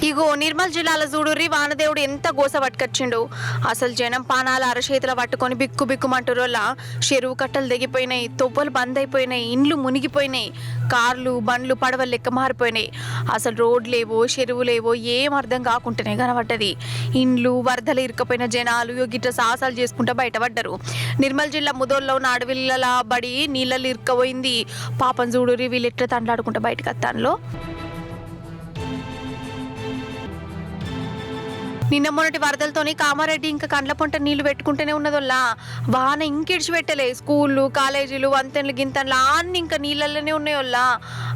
ఇగో నిర్మల్ జిల్లాల చూడుర్రి వానదేవుడు ఎంత గోస పట్టుకొచ్చిండు. అసలు జనం పానాల అరచేతుల పట్టుకొని బిక్కు బిక్కుమంటురోలా చెరువు కట్టలు దిగిపోయినాయి, తొవ్వలు బంద్ అయిపోయినాయి, ఇండ్లు మునిగిపోయినాయి, కార్లు బండ్లు పడవలు లెక్క మారిపోయినాయి. అసలు రోడ్లేవో చెరువులేవో ఏం అర్థం కాకుండానే కనబడ్డది. ఇండ్లు వరదలు ఇరుకపోయిన జనాలు గిట్ట సాహసాలు చేసుకుంటూ బయటపడ్డరు. నిర్మల్ జిల్లా ముదోల్లో ఉన్న అడవిల బడి నీళ్ళలు ఇరుకపోయింది. పాపం చూడుర్రి వీళ్ళు ఎట్లా తండ్లాడుకుంటూ బయటకు వస్తానులో. నిన్న మొన్నటి వరదలతోని కామారెడ్డి ఇంకా కండ్ల పొంట నీళ్లు పెట్టుకుంటూనే ఉన్నదోల్లా. వాన ఇంకిడిచి పెట్టలే. స్కూళ్ళు కాలేజీలు వంతెనలు గింతన్లు అన్ని ఇంకా నీళ్ళల్లోనే ఉన్నాయోల్లా.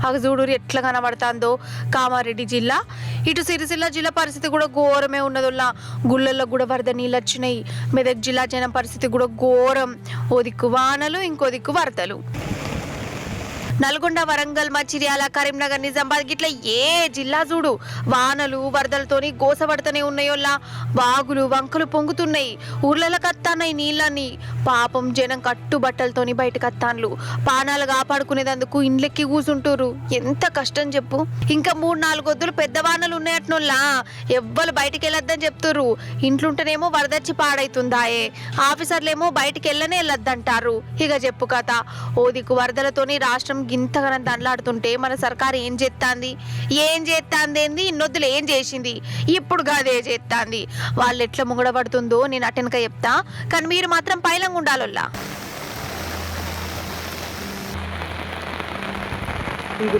అగ చూడు ఎట్లా కనబడుతుందో కామారెడ్డి జిల్లా. ఇటు సిరిసిల్ల జిల్లా పరిస్థితి కూడా ఘోరమే ఉన్నదోల్లా. గుళ్ళల్లో కూడా వరద నీళ్ళు వచ్చినాయి. మెదక్ జిల్లా జనం పరిస్థితి కూడా ఘోరం. ఓ దిక్కు వానలు ఇంకో దిక్కు వరదలు. నల్గొండ వరంగల్ మంచిర్యాల కరీంనగర్ నిజామాబాద్ గిట్ల ఏ జిల్లా చూడు వానలు వరదలతోని గోసపడుతూనే ఉన్నాయోల్లా. వాగులు వంకలు పొంగుతున్నాయి. ఊర్లలో కత్తాన్నాయి నీళ్ళని. పాపం జనం కట్టుబట్టలతోని బయటకు వస్తాన్లు. పానాలు కాపాడుకునేందుకు ఇండ్లెక్కి కూసుంటూరు. ఎంత కష్టం చెప్పు. ఇంకా 3-4 వద్దులు పెద్ద వానలు ఉన్నాయట్నోల్లా. ఎవ్వరు బయటికి వెళ్ళొద్దని చెప్తుర్రు. ఇంట్లుంటేనేమో వరదచ్చి పాడైతుందాయే. ఆఫీసర్లేమో బయటికి వెళ్ళొద్దంటారు. ఇక చెప్పు కథ. ఓ దిక్కు వరదలతోని రాష్ట్రం గింతగానం దండలాడుతుంటే మన సర్కారు ఏం చేస్తాంది ఏంది ఇన్నొద్దులు ఏం చేసింది. ఇప్పుడు కాదే చేస్తాంది. వాళ్ళు ఎట్లా ముంగడబడుతుందో నేను అటెనక చెప్తా. కానీ మీరు మాత్రం పైలంగా ఉండాలొల్లా. ఇంకో